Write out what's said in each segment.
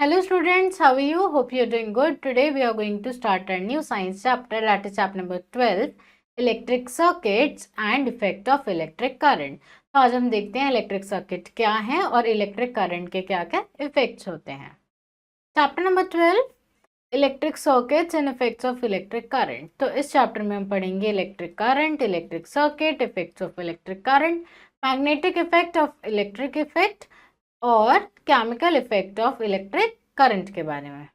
Hello students, how are you? Hope you are doing good. Today we are going to start our new science chapter, that is chapter number 12, electric circuits and effect of electric current. तो आज हम देखते हैं electric circuit क्या है और electric current के क्या क्या इफेक्ट्स होते हैं। Chapter number 12, electric circuits and effects of electric current. तो इस चैप्टर में हम पढ़ेंगे electric current, electric circuit, effects of electric current, magnetic effect of electric effect और chemical effect of electric current के बारे में।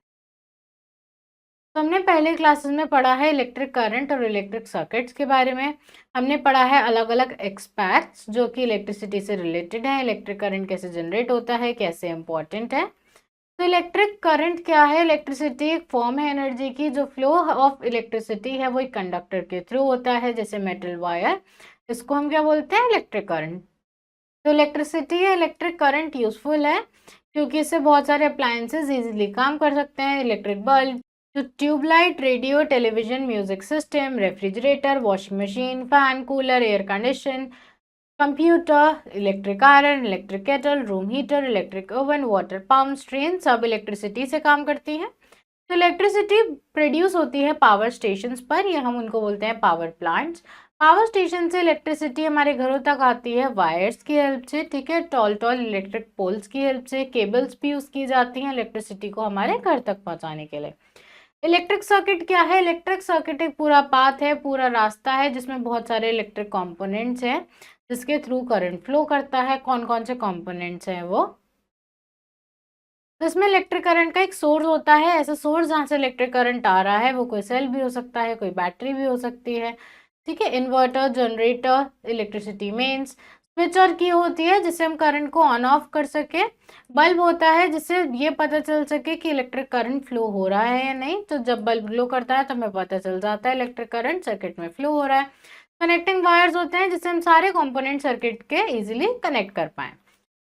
तो हमने पहले क्लासेस में पढ़ा है इलेक्ट्रिक करंट और इलेक्ट्रिक सर्किट्स के बारे में। हमने पढ़ा है अलग अलग एक्सपेक्ट्स जो कि इलेक्ट्रिसिटी से रिलेटेड है, इलेक्ट्रिक करंट कैसे जनरेट होता है, कैसे इंपॉर्टेंट है। तो इलेक्ट्रिक करंट क्या है? इलेक्ट्रिसिटी एक फॉर्म है एनर्जी की, जो फ्लो ऑफ इलेक्ट्रिसिटी है वो एक कंडक्टर के थ्रू होता है, जैसे मेटल वायर। इसको हम क्या बोलते हैं? Electric current. तो इलेक्ट्रिसिटी या इलेक्ट्रिक करंट यूजफुल है क्योंकि इससे बहुत सारे अप्लायंसेस इजीली काम कर सकते हैं। इलेक्ट्रिक बल्ब, तो tubelight, radio, television, music system, refrigerator, washing machine, fan, cooler, air condition, computer, electric iron, electric kettle, room heater, electric oven, water pump, train, सब इलेक्ट्रिसिटी से काम करती हैं। तो इलेक्ट्रिसिटी प्रोड्यूस होती है पावर स्टेशंस पर, या हम उनको बोलते हैं पावर प्लांट्स। पावर स्टेशन से इलेक्ट्रिसिटी हमारे घरों तक आती है वायर्स की हेल्प से, ठीक है, टॉल टॉल इलेक्ट्रिक पोल्स की हेल्प से। केबल्स भी यूज की जाती हैं इलेक्ट्रिसिटी को हमारे घर तक पहुंचाने के लिए। इलेक्ट्रिक सर्किट क्या है? इलेक्ट्रिक सर्किट एक पूरा पाथ है, पूरा रास्ता है जिसमें बहुत सारे इलेक्ट्रिक कंपोनेंट्स हैं जिसके थ्रू करंट फ्लो करता है। कौन कौन से कंपोनेंट्स हैं वो? तो इसमें इलेक्ट्रिक करंट का एक सोर्स होता है। ऐसा सोर्स जहाँ से इलेक्ट्रिक करंट आ रहा है वो कोई सेल भी हो सकता है, कोई बैटरी भी हो सकती है, ठीक है। Inverter, generator, electricity mains. Switch और की होती है जिससे हम करंट को ऑन ऑफ कर सके। बल्ब होता है जिससे ये पता चल सके कि इलेक्ट्रिक करंट फ्लो हो रहा है या नहीं। तो जब बल्ब ग्लो करता है तो हमें पता चल जाता है इलेक्ट्रिक करंट सर्किट में फ्लो हो रहा है। कनेक्टिंग वायर्स होते हैं जिससे हम सारे कंपोनेंट सर्किट के इजीली कनेक्ट कर पाएं।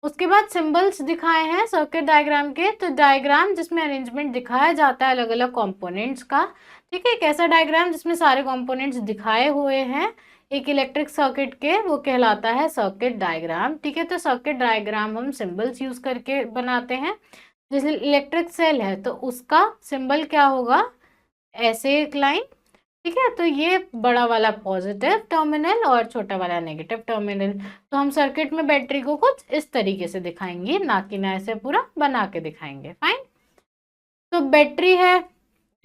उसके बाद सिंबल्स दिखाए हैं सर्किट डायग्राम के। तो डायग्राम जिसमें अरेंजमेंट दिखाया जाता है अलग अलग कंपोनेंट्स का, ठीक है। एक ऐसा डायग्राम जिसमें सारे कंपोनेंट्स दिखाए हुए हैं एक इलेक्ट्रिक सर्किट के, वो कहलाता है सर्किट डायग्राम, ठीक है। तो सर्किट डायग्राम हम सिंबल्स यूज करके बनाते हैं। जैसे इलेक्ट्रिक सेल है तो उसका सिंबल क्या होगा? ऐसे एक लाइन, ठीक है। तो ये बड़ा वाला पॉजिटिव टर्मिनल और छोटा वाला नेगेटिव टर्मिनल। तो हम सर्किट में बैटरी को कुछ इस तरीके से दिखाएंगे, ना कि ना ऐसे पूरा बना के दिखाएंगे। फाइन। तो बैटरी है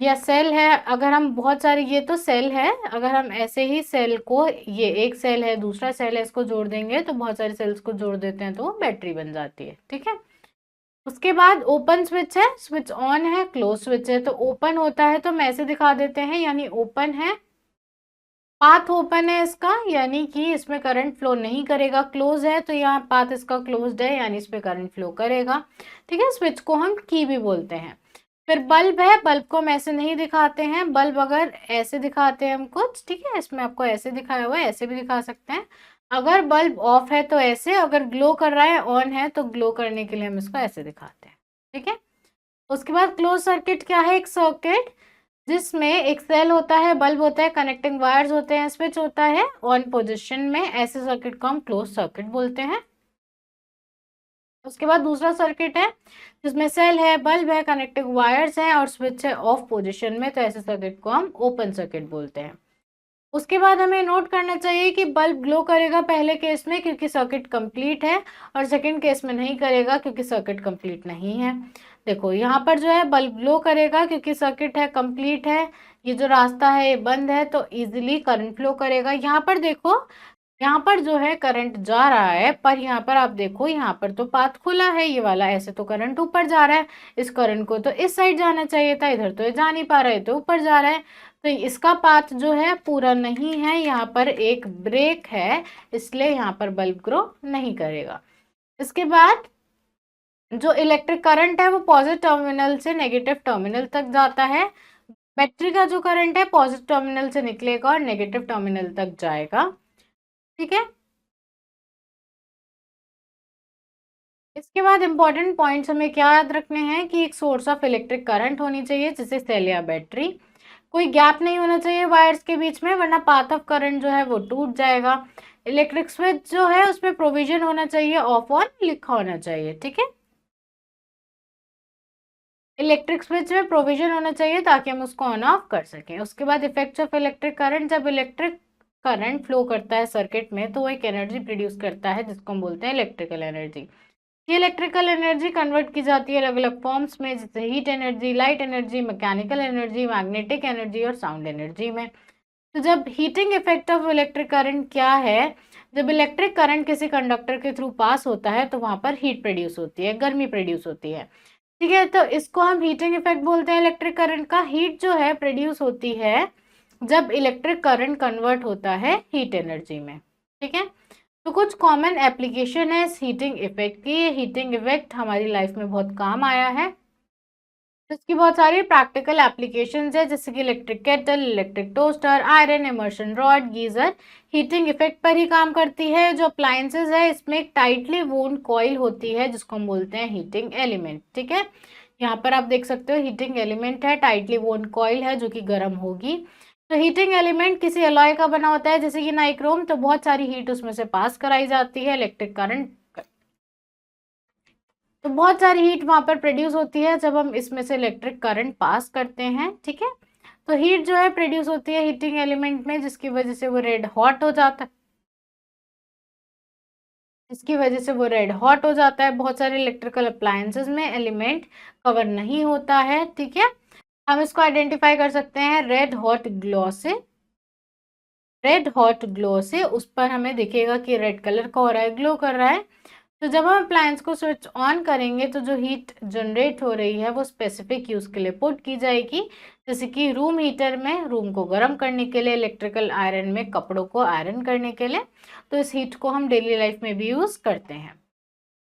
या सेल है, अगर हम बहुत सारे, ये तो सेल है, अगर हम ऐसे ही सेल को, ये एक सेल है, दूसरा सेल है, इसको जोड़ देंगे तो बहुत सारे सेल्स को जोड़ देते हैं तो वो बैटरी बन जाती है, ठीक है। उसके बाद ओपन स्विच है, स्विच ऑन है, क्लोज स्विच है। तो ओपन होता है तो हम ऐसे दिखा देते हैं, यानी ओपन है, पाथ ओपन है इसका, यानी कि इसमें करंट फ्लो नहीं करेगा। क्लोज है तो यहाँ पाथ इसका क्लोज्ड है, यानी इस पे करंट फ्लो करेगा, ठीक है। स्विच को हम की भी बोलते हैं। फिर बल्ब है, बल्ब को हम ऐसे नहीं दिखाते हैं। बल्ब अगर ऐसे दिखाते हैं हम कुछ, ठीक है, इसमें आपको ऐसे दिखाया हुआ है, ऐसे भी दिखा सकते हैं। अगर बल्ब ऑफ है तो ऐसे, अगर ग्लो कर रहा है ऑन है तो ग्लो करने के लिए हम इसको ऐसे दिखाते हैं, ठीक है। उसके बाद क्लोज सर्किट क्या है? एक सर्किट जिसमें एक सेल होता है, बल्ब होता है, कनेक्टिंग वायर्स होते हैं, स्विच होता है ऑन पोजीशन में, ऐसे सर्किट को हम क्लोज सर्किट बोलते हैं। उसके बाद दूसरा सर्किट है जिसमें सेल है, बल्ब है, कनेक्टिंग वायर्स हैं और स्विच है ऑफ पोजीशन में, तो ऐसे सर्किट को हम ओपन सर्किट बोलते हैं। उसके बाद हमें नोट करना चाहिए कि बल्ब ग्लो करेगा पहले केस में क्योंकि सर्किट कंप्लीट है, और सेकंड केस में नहीं करेगा क्योंकि सर्किट कंप्लीट नहीं है। देखो यहाँ पर जो है बल्ब ग्लो करेगा क्योंकि सर्किट है, कंप्लीट है, ये जो रास्ता है ये बंद है, तो इजीली करंट फ्लो करेगा। यहाँ पर देखो, यहाँ पर जो है करंट जा रहा है, पर यहाँ पर आप देखो यहाँ पर तो पाथ खुला है, ये वाला, ऐसे तो करंट ऊपर जा रहा है। इस करंट को तो इस साइड जाना चाहिए था, इधर तो ये जा नहीं पा रहा है, तो ऊपर जा रहा है। तो इसका पाथ जो है पूरा नहीं है, यहाँ पर एक ब्रेक है, इसलिए यहाँ पर बल्ब ग्रो नहीं करेगा। इसके बाद जो इलेक्ट्रिक करंट है वो पॉजिटिव टर्मिनल से नेगेटिव टर्मिनल तक जाता है। बैटरी का जो करंट है पॉजिटिव टर्मिनल से निकलेगा और नेगेटिव टर्मिनल तक जाएगा, ठीक है। इसके बाद इंपॉर्टेंट पॉइंट्स हमें क्या याद रखने हैं कि एक सोर्स ऑफ इलेक्ट्रिक करंट होनी चाहिए जैसे सेल या बैटरी। कोई गैप नहीं होना चाहिए वायर्स के बीच में, वरना पाथ ऑफ करंट जो है वो टूट जाएगा। इलेक्ट्रिक स्विच जो है उसमें प्रोविजन होना चाहिए, ऑफ ऑन लिखा होना चाहिए, ठीक है। इलेक्ट्रिक स्विच में प्रोविजन होना चाहिए ताकि हम उसको ऑन ऑफ कर सकें। उसके बाद इफेक्ट्स ऑफ इलेक्ट्रिक करंट, जब इलेक्ट्रिक करंट फ्लो करता है सर्किट में तो वो एक एनर्जी प्रोड्यूस करता है जिसको हम बोलते हैं इलेक्ट्रिकल एनर्जी। ये इलेक्ट्रिकल एनर्जी कन्वर्ट की जाती है अलग अलग फॉर्म्स में, जैसे heat energy, light energy, mechanical energy, magnetic energy और साउंड एनर्जी में। तो जब heating effect of electric current क्या है, जब इलेक्ट्रिक करंट किसी कंडक्टर के थ्रू पास होता है तो वहां पर हीट प्रोड्यूस होती है, गर्मी प्रोड्यूस होती है। ठीक है, तो इसको हम हीटिंग इफेक्ट बोलते हैं इलेक्ट्रिक करंट का। हीट जो है प्रोड्यूस होती है जब इलेक्ट्रिक करंट कन्वर्ट होता है हीट एनर्जी में। ठीक है, तो कुछ कॉमन एप्लीकेशन है इस हीटिंग इफेक्ट की। ये हीटिंग इफेक्ट हमारी लाइफ में बहुत काम आया है। इसकी बहुत सारी प्रैक्टिकल एप्लीकेशंस है, जैसे कि electric kettle, electric toaster, iron immersion rod, geyser heating effect पर ही काम करती है। जो अप्लायंसेस है इसमें एक टाइटली वोन्ड कॉइल होती है जिसको हम बोलते हैं हीटिंग एलिमेंट। ठीक है, यहाँ पर आप देख सकते हो हीटिंग एलिमेंट है, टाइटली वोन्ड कॉइल है जो कि गर्म होगी। तो हीटिंग एलिमेंट किसी अलॉय का बना होता है जैसे कि नाइक्रोम, तो बहुत सारी हीट उसमें से पास कराई जाती है इलेक्ट्रिक करंट, तो बहुत सारी हीट वहां पर प्रोड्यूस होती है जब हम इसमें से इलेक्ट्रिक करंट पास करते हैं। ठीक है, तो हीट जो है प्रोड्यूस होती है हीटिंग एलिमेंट में जिसकी वजह से वो रेड हॉट हो जाता है, इसकी वजह से वो रेड हॉट हो जाता है। बहुत सारे इलेक्ट्रिकल अप्लायंसेस में एलिमेंट कवर नहीं होता है। ठीक है, हम इसको आइडेंटिफाई कर सकते हैं रेड हॉट ग्लो से। रेड हॉट ग्लो से उस पर हमें दिखेगा कि रेड कलर का हो रहा है, ग्लो कर रहा है। तो जब हम अप्लायंस को स्विच ऑन करेंगे तो जो हीट जनरेट हो रही है वो स्पेसिफिक यूज के लिए पुट की जाएगी, जैसे कि रूम हीटर में रूम को गर्म करने के लिए, इलेक्ट्रिकल आयरन में कपड़ों को आयरन करने के लिए। तो इस हीट को हम डेली लाइफ में भी यूज करते हैं।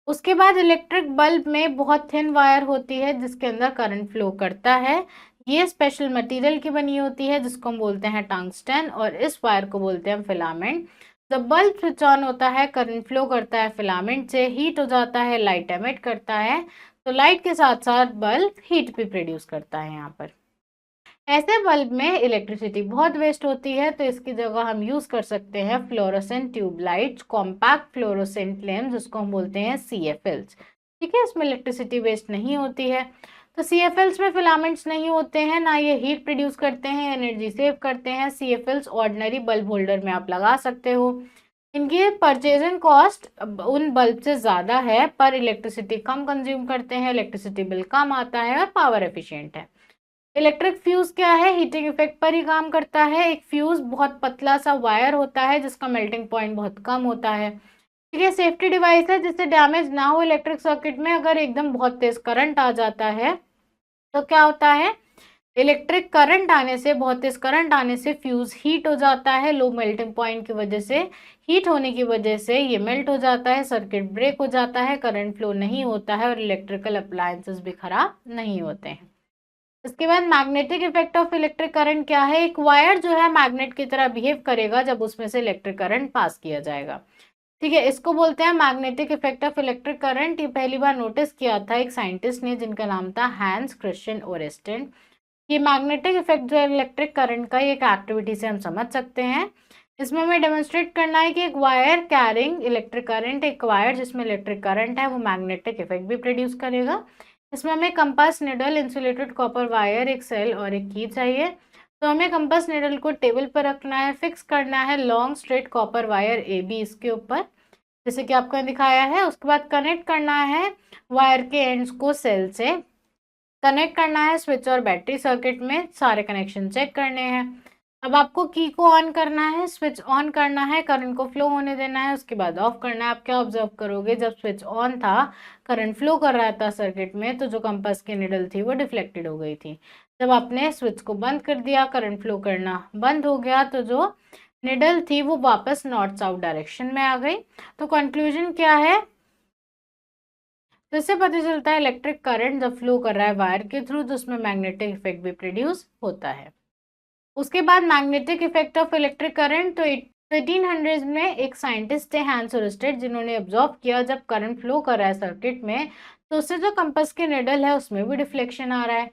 उसके बाद इलेक्ट्रिक बल्ब में बहुत थिन वायर होती है जिसके अंदर करंट फ्लो करता है। ये स्पेशल मटेरियल की बनी होती है जिसको हम बोलते हैं टंगस्टन, और इस वायर को बोलते हैं फिलामेंट। जब बल्ब स्विच ऑन होता है करंट फ्लो करता है फिलामेंट से, हीट हो जाता है, लाइट एमिट करता है। तो लाइट के साथ साथ बल्ब हीट भी प्रोड्यूस करता है यहाँ पर। ऐसे बल्ब में इलेक्ट्रिसिटी बहुत वेस्ट होती है तो इसकी जगह हम यूज कर सकते हैं fluorescent tubelights, compact fluorescent lamp जिसको हम बोलते हैं CFLs। ठीक है, इसमें इलेक्ट्रिसिटी वेस्ट नहीं होती है। तो CFLs में फिलामेंट्स नहीं होते हैं, ना ये हीट प्रोड्यूस करते हैं, एनर्जी सेव करते हैं। CFLs ऑर्डिनरी बल्ब होल्डर में आप लगा सकते हो। इनकी परचेजिंग कॉस्ट उन बल्ब से ज़्यादा है पर इलेक्ट्रिसिटी कम कंज्यूम करते हैं, इलेक्ट्रिसिटी बिल कम आता है और पावर एफिशिएंट है। इलेक्ट्रिक फ्यूज क्या है, हीटिंग इफेक्ट पर ही काम करता है। एक फ्यूज बहुत पतला सा वायर होता है जिसका मेल्टिंग पॉइंट बहुत कम होता है। ठीक है, सेफ्टी डिवाइस है जिससे डैमेज ना हो इलेक्ट्रिक सर्किट में। अगर एकदम बहुत तेज करंट आ जाता है तो क्या होता है, इलेक्ट्रिक करंट आने से, बहुत तेज करंट आने से फ्यूज हीट हो जाता है। लो मेल्टिंग पॉइंट की वजह से, हीट होने की वजह से ये मेल्ट हो जाता है, सर्किट ब्रेक हो जाता है, करंट फ्लो नहीं होता है और इलेक्ट्रिकल अप्लायंसेस भी खराब नहीं होते हैं। इसके बाद magnetic effect of electric current क्या है, एक वायर जो है मैग्नेट की तरह बिहेव करेगा जब उसमें से इलेक्ट्रिक करंट पास किया जाएगा। ठीक है, इसको बोलते हैं magnetic effect of electric current. ये पहली बार नोटिस किया था एक साइंटिस्ट ने जिनका नाम था हैंस क्रिश्चियन ओरेस्टेन। ये मैग्नेटिक इफेक्ट जो है इलेक्ट्रिक करंट का, एक एक्टिविटी से हम समझ सकते हैं। इसमें हमें डेमोन्स्ट्रेट करना है कि एक वायर कैरिंग इलेक्ट्रिक करंट, एक वायर जिसमें इलेक्ट्रिक करंट है वो मैग्नेटिक इफेक्ट भी प्रोड्यूस करेगा। इसमें हमें compass needle, insulated copper wire, एक सेल और एक की चाहिए। तो हमें कंपास निडल को टेबल पर रखना है, फिक्स करना है long straight copper wire AB इसके ऊपर, जैसे कि आपको दिखाया है। उसके बाद कनेक्ट करना है वायर के एंड्स को सेल से, कनेक्ट करना है स्विच और बैटरी सर्किट में, सारे कनेक्शन चेक करने हैं। अब आपको की को ऑन करना है, स्विच ऑन करना है, करंट को फ्लो होने देना है, उसके बाद ऑफ करना है। आप क्या ऑब्जर्व करोगे, जब स्विच ऑन था करंट फ्लो कर रहा था सर्किट में तो जो कंपास की निडल थी वो डिफ्लेक्टेड हो गई थी। जब आपने स्विच को बंद कर दिया, करंट फ्लो करना बंद हो गया, तो जो निडल थी वो वापस नॉर्थ साउथ डायरेक्शन में आ गई। तो कंक्लूजन क्या है, तो इससे पता चलता है इलेक्ट्रिक करंट जब फ्लो कर रहा है वायर के थ्रू तो उसमें मैग्नेटिक इफेक्ट भी प्रोड्यूस होता है। उसके बाद magnetic effect of electric current, तो 1800 में एक साइंटिस्ट थे हैंस ओरस्टेड जिन्होंने ऑब्जर्व किया जब करंट फ्लो कर रहा है सर्किट में तो उससे जो कंपास की निडल है उसमें भी डिफ्लेक्शन आ रहा है।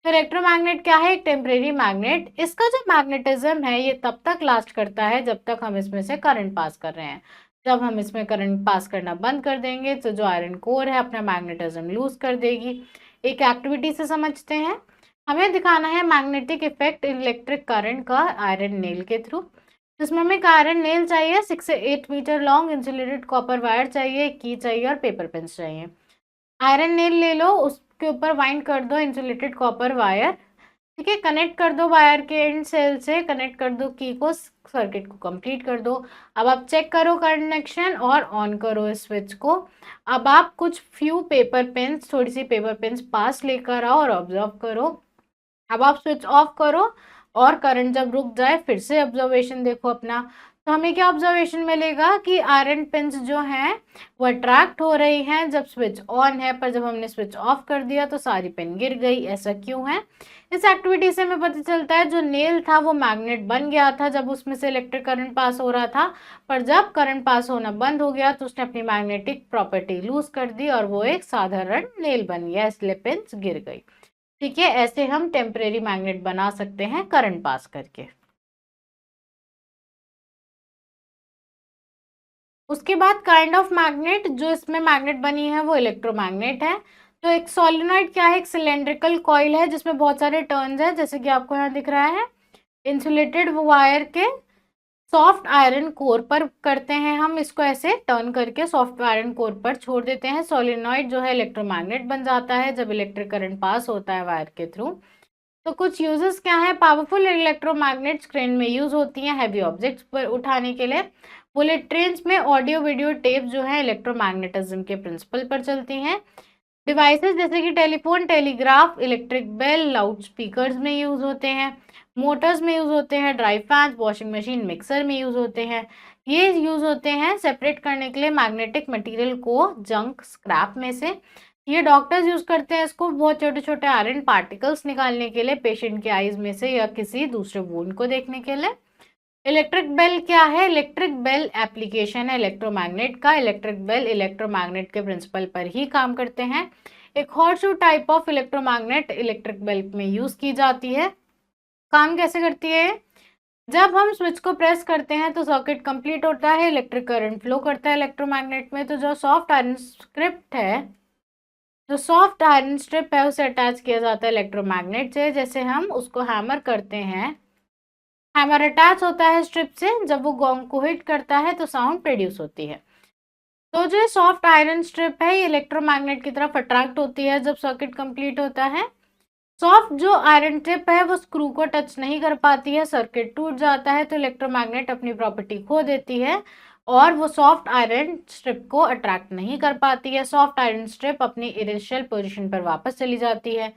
तो इलेक्ट्रोमैग्नेट क्या है, एक टेम्परेरी मैग्नेट। इसका जो मैग्नेटिज्म है ये तब तक लास्ट करता है जब तक हम इसमें से करंट पास कर रहे हैं। जब हम इसमें करंट पास करना बंद कर देंगे तो जो आयरन कोर है अपना मैग्नेटिज्म लूज कर देगी। एक एक्टिविटी से समझते हैं। हमें दिखाना है मैग्नेटिक इफेक्ट इलेक्ट्रिक करंट का आयरन नेल के थ्रू। जिसमें हमें एक आयरन नेल चाहिए, 6 से 8 metre long insulated copper wire चाहिए, की चाहिए और पेपर पेन्स चाहिए। आयरन नेल ले लो, उसके ऊपर वाइंड कर दो इंसुलेटेड कॉपर वायर, ठीक है। कनेक्ट कर दो वायर के एंड सेल से, कनेक्ट कर दो की को, सर्किट को कंप्लीट कर दो। अब आप चेक करो कनेक्शन और ऑन करो इस स्विच को। अब आप कुछ फ्यू पेपर पेन्स, थोड़ी सी पेपर पेन्स पास लेकर आओ और ऑब्जर्व करो। अब आप स्विच ऑफ करो और करंट जब रुक जाए फिर से ऑब्जर्वेशन देखो अपना। तो हमें क्या ऑब्जर्वेशन मिलेगा कि आयरन पिंस जो हैं वो अट्रैक्ट हो रही हैं जब स्विच ऑन है, पर जब हमने स्विच ऑफ कर दिया तो सारी पिन गिर गई। ऐसा क्यों है? इस एक्टिविटी से हमें पता चलता है जो नेल था वो मैग्नेट बन गया था जब उसमें से इलेक्ट्रिक करंट पास हो रहा था, पर जब करंट पास होना बंद हो गया तो उसने अपनी मैग्नेटिक प्रॉपर्टी लूज कर दी और वो एक साधारण नेल बन गया, इसलिए पिंस गिर गई। ठीक है, ऐसे हम टेम्परेरी मैग्नेट बना सकते हैं करंट पास करके। उसके बाद काइंड ऑफ मैग्नेट, जो इसमें मैग्नेट बनी है वो इलेक्ट्रोमैग्नेट है। तो एक सोलेनॉइड क्या है? एक सिलेंड्रिकल कॉइल है जिसमें बहुत सारे टर्न्स है, जैसे कि आपको यहाँ दिख रहा है। इंसुलेटेड वायर के सॉफ्ट आयरन कोर पर करते हैं हम इसको, ऐसे टर्न करके सॉफ्ट आयरन कोर पर छोड़ देते हैं। सोलेनॉइड जो है इलेक्ट्रोमैग्नेट बन जाता है जब इलेक्ट्रिक करंट पास होता है वायर के थ्रू। तो कुछ यूजेस क्या है? पावरफुल इलेक्ट्रोमैग्नेट्स क्रेन में यूज होती हैं हैवी ऑब्जेक्ट्स पर उठाने के लिए। बुलेट ट्रेन्स में ऑडियो वीडियो टेप जो है इलेक्ट्रोमैग्नेटिज्म के प्रिंसिपल पर चलती हैं। डिवाइसेस जैसे कि telephone, telegraph, electric bell, loud speakers में यूज होते हैं। मोटर्स में यूज होते हैं, dry fans, washing machine, mixer में यूज होते हैं। ये यूज होते हैं सेपरेट करने के लिए मैग्नेटिक मटेरियल को जंक स्क्रैप में से। ये डॉक्टर्स यूज करते हैं इसको बहुत छोटे छोटे आयरन पार्टिकल्स निकालने के लिए पेशेंट के आईज में से या किसी दूसरे वुंड को देखने के लिए। इलेक्ट्रिक बेल क्या है? इलेक्ट्रिक बेल एप्लीकेशन है इलेक्ट्रोमैग्नेट का। इलेक्ट्रिक बेल इलेक्ट्रोमैग्नेट के प्रिंसिपल पर ही काम करते हैं। एक horseshoe type of electromagnet electric bell में यूज की जाती है। काम कैसे करती है? जब हम स्विच को प्रेस करते हैं तो सर्किट कंप्लीट होता है, इलेक्ट्रिक करंट फ्लो करता है इलेक्ट्रोमैग्नेट में। तो जो सॉफ्ट आयरन स्क्रिप्ट है, जो सॉफ्ट आयरन स्ट्रिप है उसे अटैच किया जाता है इलेक्ट्रोमैग्नेट से। जैसे हम उसको हैमर करते हैं, हैमर अटैच होता है स्ट्रिप से, जब वो गोंग को हिट करता है तो साउंड प्रोड्यूस होती है। तो जो सॉफ्ट आयरन स्ट्रिप है ये इलेक्ट्रोमैग्नेट की तरफ अट्रैक्ट होती है जब सर्किट कंप्लीट होता है। सॉफ्ट जो आयरन टिप है वो स्क्रू को टच नहीं कर पाती है, सर्किट टूट जाता है तो इलेक्ट्रोमैग्नेट अपनी प्रॉपर्टी खो देती है और वो सॉफ्ट आयरन स्ट्रिप को अट्रैक्ट नहीं कर पाती है। सॉफ्ट आयरन स्ट्रिप अपनी इनिशियल पोजीशन पर वापस चली जाती है।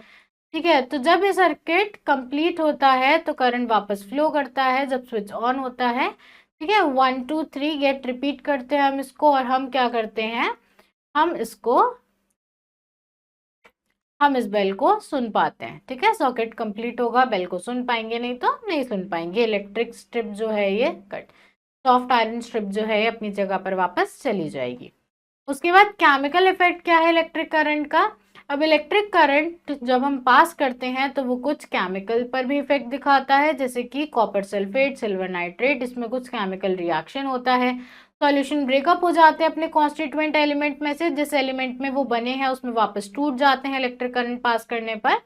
ठीक है, तो जब ये सर्किट कंप्लीट होता है तो करंट वापस फ्लो करता है जब स्विच ऑन होता है। ठीक है, 1 2 3 गेट रिपीट करते हैं हम इसको और हम क्या करते हैं, हम इस बेल को सुन पाते हैं। ठीक है, सॉकेट कंप्लीट होगा, बेल को सुन पाएंगे, नहीं तो नहीं सुन पाएंगे। इलेक्ट्रिक स्ट्रिप जो है ये कट, सॉफ्ट आयरन स्ट्रिप जो है अपनी जगह पर वापस चली जाएगी। उसके बाद केमिकल इफेक्ट क्या है इलेक्ट्रिक करंट का? अब इलेक्ट्रिक करंट जब हम पास करते हैं तो वो कुछ केमिकल पर भी इफेक्ट दिखाता है, जैसे कि कॉपर सल्फेट, सिल्वर नाइट्रेट, इसमें कुछ केमिकल रिएक्शन होता है। सॉल्यूशन ब्रेकअप हो जाते हैं अपने कॉन्स्टिट्यूएंट एलिमेंट में से, जिस एलिमेंट में वो बने हैं उसमें वापस टूट जाते हैं इलेक्ट्रिक करंट पास करने पर।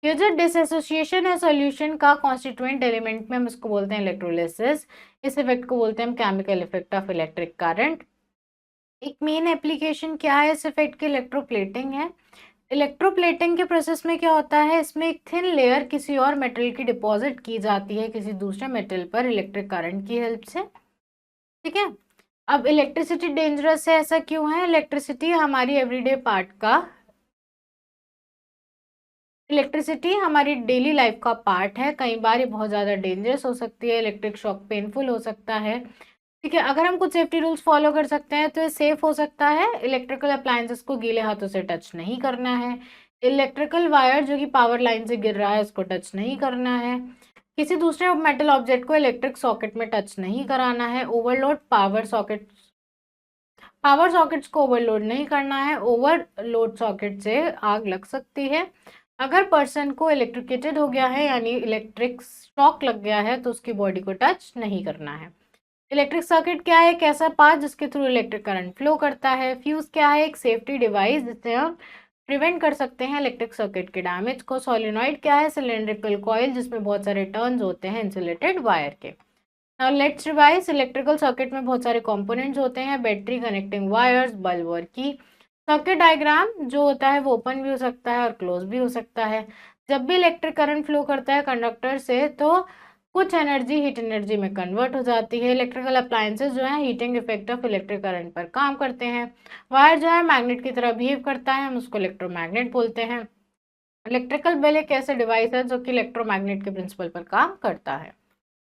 ये जो डिसएसोसिएशन है सॉल्यूशन का कॉन्स्टिट्यूएंट एलिमेंट में, हम इसको बोलते हैं इलेक्ट्रोलिसिस। इस इफेक्ट को बोलते हैं हम chemical effect of electric current. एक मेन एप्लीकेशन क्या है इस इफेक्ट की? इलेक्ट्रोप्लेटिंग है। इलेक्ट्रोप्लेटिंग के प्रोसेस में क्या होता है, इसमें एक थिन लेयर किसी और मेटल की डिपॉजिट की जाती है किसी दूसरे मेटल पर इलेक्ट्रिक करंट की हेल्प से। ठीक है, अब इलेक्ट्रिसिटी डेंजरस है, ऐसा क्यों है? इलेक्ट्रिसिटी हमारी एवरीडे पार्ट का, इलेक्ट्रिसिटी हमारी डेली लाइफ का पार्ट है। कई बार ये बहुत ज़्यादा डेंजरस हो सकती है, इलेक्ट्रिक शॉक पेनफुल हो सकता है। ठीक है, अगर हम कुछ सेफ्टी रूल्स फॉलो कर सकते हैं तो ये सेफ हो सकता है। इलेक्ट्रिकल अप्लायंसेस को गीले हाथों से टच नहीं करना है। इलेक्ट्रिकल वायर जो कि पावर लाइन से गिर रहा है उसको टच नहीं करना है। किसी दूसरे मेटल ऑब्जेक्ट को इलेक्ट्रिक सॉकेट में टच नहीं कराना है। ओवरलोड पावर सॉकेट्स को ओवरलोड नहीं करना है। ओवरलोड सॉकेट से आग लग सकती है। अगर पर्सन को इलेक्ट्रिकेटेड हो गया है यानी इलेक्ट्रिक शॉक लग गया है तो उसकी बॉडी को टच नहीं करना है। इलेक्ट्रिक सर्किट क्या है? एक ऐसा पार्ट जिसके थ्रू इलेक्ट्रिक करंट फ्लो करता है। फ्यूज क्या है? एक सेफ्टी डिवाइस जिससे हम प्रिवेंट कर सकते हैं इलेक्ट्रिक सर्किट के डैमेज को। सोलिनॉइड क्या है? सिलेंड्रिकल कॉइल जिसमें बहुत सारे टर्न्स होते हैं इंसुलेटेड वायर के। Now let's revise. Electrical circuit में बहुत सारे कंपोनेंट्स होते हैं, बैटरी, कनेक्टिंग वायर्स, बल्ब और की। सर्किट डायग्राम जो होता है वो ओपन भी हो सकता है और क्लोज भी हो सकता है। जब भी इलेक्ट्रिक करंट फ्लो करता है कंडक्टर से तो कुछ एनर्जी हीट एनर्जी में कन्वर्ट हो जाती है। इलेक्ट्रिकल अप्लायंसेस जो है heating effect of electric current पर काम करते हैं। वायर जो है मैग्नेट की तरह बिहेव करता है, हम उसको इलेक्ट्रोमैग्नेट बोलते हैं। इलेक्ट्रिकल बेल एक ऐसे डिवाइस है जो कि इलेक्ट्रोमैग्नेट के प्रिंसिपल पर काम करता है।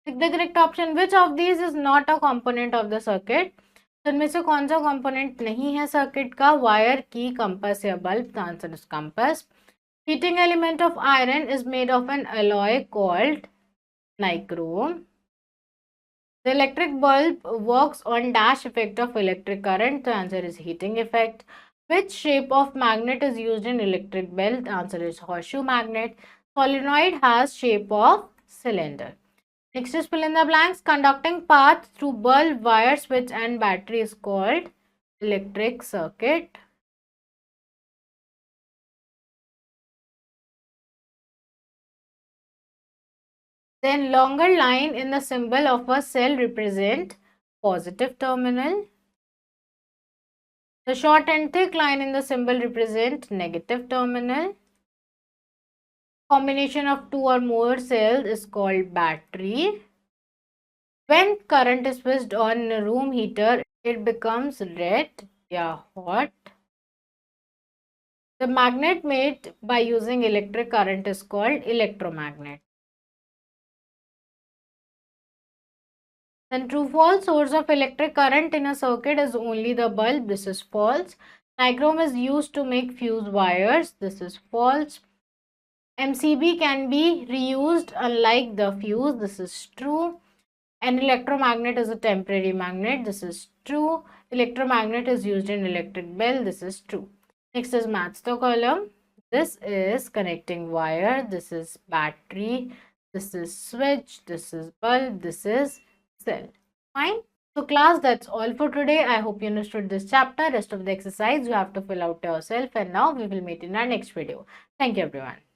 The correct option, which of these is not a component of the circuit? तो इनमें से कौन सा कंपोनेंट नहीं है सर्किट का? वायर, की, कंपास या bulb? The answer is compass. Heating element of iron is made of an alloy called nichrome. The electric bulb works on dash effect of electric current. The answer is heating effect. Which shape of magnet is used in electric bell? The answer is horseshoe magnet. Solenoid has shape of cylinder. Next is fill in the blanks. Conducting path through bulb, wire, switch and battery is called electric circuit. Then longer line in the symbol of a cell represent positive terminal. The short and thick line in the symbol represent negative terminal. Combination of two or more cells is called battery. When current is switched on in a room heater, it becomes red or hot. The magnet made by using electric current is called electromagnet. Then true false, source of electric current in a circuit is only the bulb. This is false. Nichrome is used to make fuse wires. This is false. MCB can be reused unlike the fuse. This is true. An electromagnet is a temporary magnet. This is true. Electromagnet is used in electric bell. This is true. Next is match the column. This is connecting wire. This is battery. This is switch. This is bulb. This is cell. Fine. So class, that's all for today. I hope you understood this chapter. Rest of the exercise you have to fill out yourself, and now we will meet in our next video. Thank you everyone.